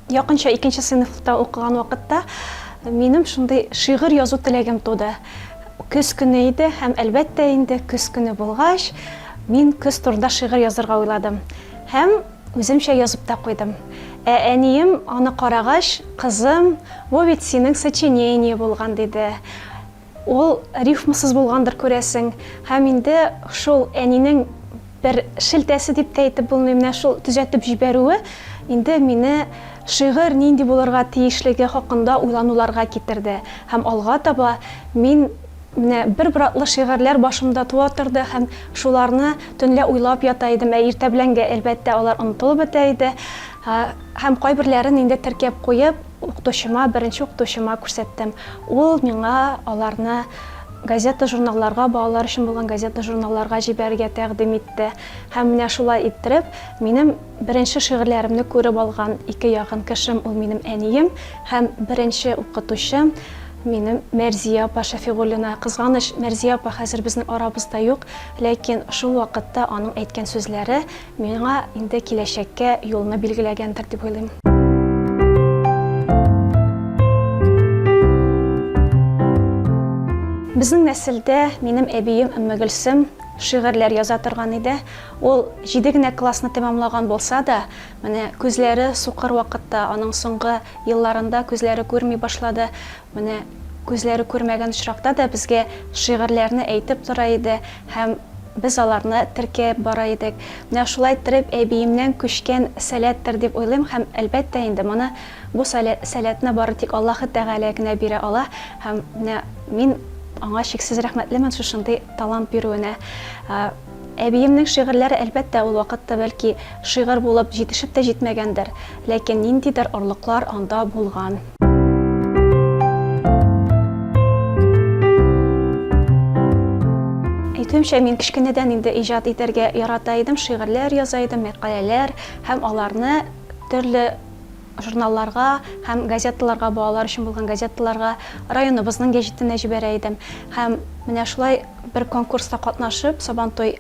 якынча 2нче сыйныфта укыган вакытта минем шундый шигырь язу теләгем туды. Көз көне иде һәм әлбәттә инде көз көне булгач, мин көз турында шигырь язарга уйладым. Һәм үземчә язып та куйдым. Әнием аны карагач, кызым, бу бит синең сочинение булган диде. Ул рифмасыз булгандыр күрәсең. Һәм инде шул әнинең бер шелтәсе дип тә әйтеп булмый, менә шул төзәтеп җибәрүе инде мине шигырь нинди булырга тиешлеге хакында уйлануларга китерде. Һәм алга таба мин менә бер атлы шигырьләр башымда туа торды һәм шуларны төнлә уйлап ята идем. Иртә беләнгә әлбәттә алар онытылып бетә иде. Һәм кайберләрен инде теркәп куеп, беренче укытучыма күрсәттем. Ул миңа аларны газета журналларга, балалар өчен булган газета журналларга җибәрергә тәкъдим итте. Һәм менә шулай иттереп, минем беренче шигырьләремне күреп алган ике якын кешем ул минем әнием һәм беренче укытучым минем Мәрзия апа Шәфигуллина. Кызганыч, Мәрзия апа хәзер безнең арабызда юк, ләкин шул вакытта аның әйткән сүзләре миңа инде киләчәккә юлны билгеләгәндер дип уйлыйм. Безнең нәселдә минем әбием Өммегөлсем шигырьләр яза торган иде. Ул 7 генә классны тәмамлаган булса да, менә күзләре сукыр вакытта, аның соңгы елларында күзләре күрми башлады. Менә күзләре күрмәгән очракта да безгә шигырьләрне әйтеп тора иде һәм без аларны теркәп бара идек. Менә шулай итеп әбиемнән күчкән сәләттер дип уйлыйм һәм әлбәттә инде моны бу сәләтне бары тик Аллаһы Тәгалә генә бирә ала һәм менә мин аңа чиксез рәхмәтлемен шушындай талант бирүенә. Әбиемнең шигырьләре әлбәттә ул вакытта бәлки шигырь булып җитешеп тә җитмәгәндер, ләкин ниндидер орлыклар анда булган. Әйтүемчә, мин кичкенәдән инде иҗат итәргә ярата идем, шигырьләр яза идем, мәкаләләр һәм аларны төрле журналларга һәм газеталарга, балалар өчен булган газеталарга, районыбызның гәҗитенә җибәрә идем. Һәм менә шулай бер конкурста катнашып, Сабантуй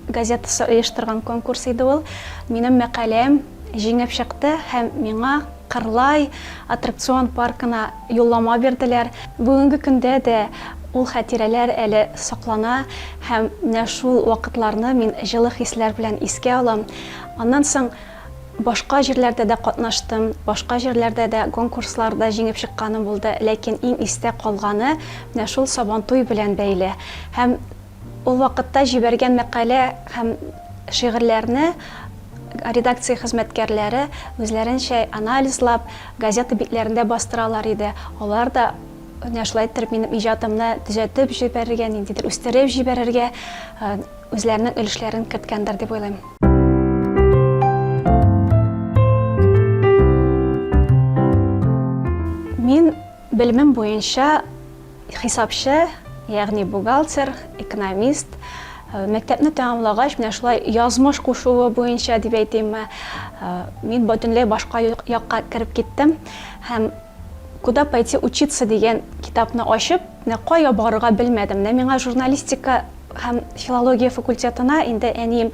газетасы оештырган конкурс иде ул. Минем мәкаләм җиңеп чыкты һәм миңа Кырлай аттракцион паркына юллама бирделәр. Бүгенге көндә дә ул хатирәләр әле саклана һәм менә шул вакытларны мин җылы хисләр белән искә алам. Аннан соң башка җирләрдә дә катнаштым, башка җирләрдә дә конкурсларда җиңеп чыкканым булды, ләкин иң истә калганы менә шул Сабантуй белән бәйле. Һәм ул вакытта җибәргән мәкалә һәм шигырьләрне редакция хезмәткәрләре үзләренчә анализлап, газета битләрендә бастыралар иде. Алар да менә шулай итеп минем иҗатымны төзәтеп җибәрергә, ниндидер үстереп җибәрергә үзләренең өлешләрен керткәндер дип уйлыйм. Мин белемем буенча хисапчы, ягъни бухгалтер, экономист. Мәктәпне тәмамлагач, менә шулай язмыш кушуы буенча дип әйтимме, мин бөтенләй башка якка кирип киттем һәм Куда пойти учиться дигән китапны ачып, менә кая барырга белмәдем. Миңа журналистика һәм филология факультетына инде әнием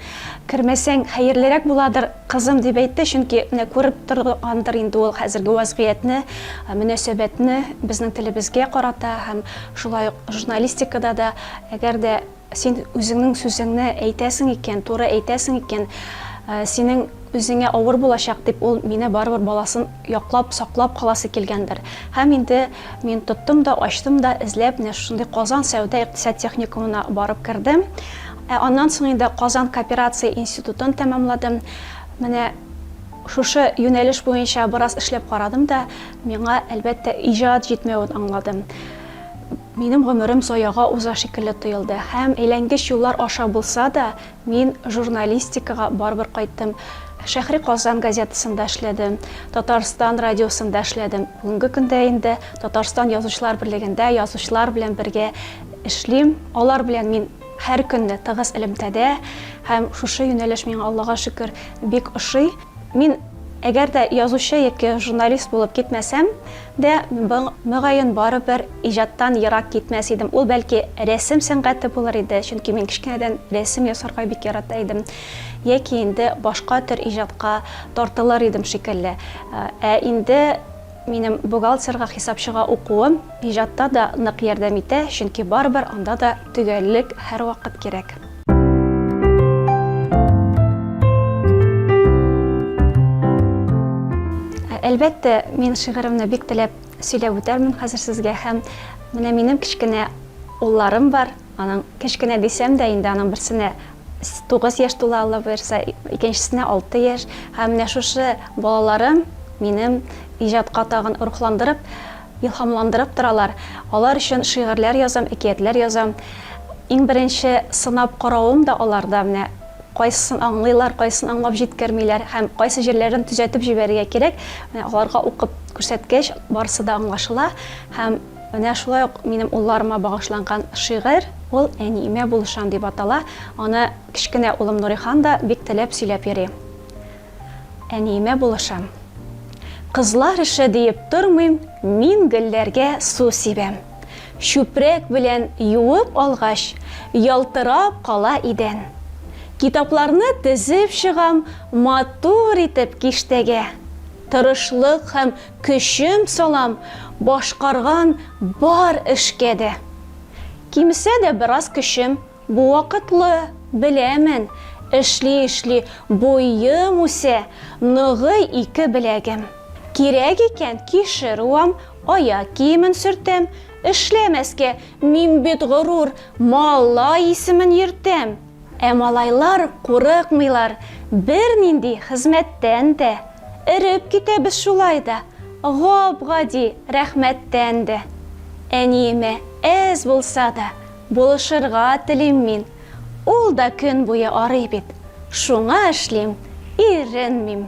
кермәсәң хәерлерәк буладыр, кызым дип әйтте, чөнки менә күреп торгандыр инде ул хәзерге вазгыятьне, мөнәсәбәтне безнең телебезгә карата һәм шулай журналистикада да әгәр дә син үзеңнең сүзеңне әйтәсең икән, туры әйтәсең икән, синең үзеңә авыр булачак дип ул мине барыбер баласын яклап, саклап каласы килгәндер. Һәм инде мин тоттым да, ачтым да, эзләп менә шундый Казан сәүдә икътисад техникумына барып кирдем. Аннан соң инде Казан кооперация институтын тәмамладым. Менә шушы юнәлеш буенча бераз эшләп карадым да, миңа әлбәттә иҗат җитмәвен аңладым. Минем гомерем заяга уза шикелле тоелды. Һәм әйләнгеч юллар аша булса да, мин журналистикага барыбер кайттым. Шәһри Казан газетасында эшләдем, Татарстан радиосында эшләдем. Бүгенге көндә инде Татарстан язучылар берлегендә язучылар белән бергә эшлим. Алар белән мин һәр көнне тыгыз элемтәдә һәм шушы юнәлеш миңа Аллага шөкер бик ошый. Мин Әгәр дә язучы яки журналист булып китмәсәм дә, мөгаен барыбер иҗаттан ерак китмәс идем. Ул бәлки рәсем сәнгате булыр иде, чөнки мин кичкенәдән рәсем ясарга бик ярата идем. Яки инде башка төр иҗатка тартылыр идем шикелле. Ә инде минем бухгалтерга, хисапчыга укуым иҗатта да нык ярдәм итә, чөнки барыбер анда да төгәллек һәрвакыт кирәк. Әлбәттә, мин шигыремне бик теләп сөйләп үтәрмен хәзер сезгә, һәм менә минем кичкенә улларым бар. Аның кичкенә дисәм дә, инде аның берсенә 9 яшь тула, Алла боерса, икенчесенә 6 яшь. Һәм менә шушы балаларым минем иҗатка тагын рухландырып, илһамландырып торалар. Алар өчен шигырьләр язам, әкиятләр язам. Иң беренче сынап каравым да аларда, менә кайсын аңлыйлар, кайсын аңлап җиткермиләр, һәм кайсы җирләрен төзәтеп җибәрергә кирәк. Аларга укып күрсәткәч, барысы да аңлашыла. Һәм менә шулай ук минем улларыма багышланган шигырь, ул әниемә булышам дип атала. Аны кичкенә улым Нурихан да бик теләп сөйләп йөри. Әниемә булышам. Кызлар эше диеп тормыйм, мин гөлләргә су сибәм. Чүпрәк белән юып алгач, ялтырап кала идән. Китапларны тезеп чыгам, матур итеп киштәгә. Тырышлык һәм көчем салам, башкарган бар эшкә дә. Кимсә дә бераз көчем, бу вакытлы, беләмен. Эшли, буйым үсә, ныгый 2 беләгем. Кирәк икән кишеруам, аяк киемен сөртәм. Эшләмәскә, мин бит горур, малай исемен йөртәм. Ә малайлар курыкмыйлар, бер нинди хезмәттән дә. Иреп китәбез шулай да, гап-гади рәхмәттән дә. Әниемә әз булса да, булышырга телим мин. Ул да көн буе арый бит, шуңа эшлим, иренмим.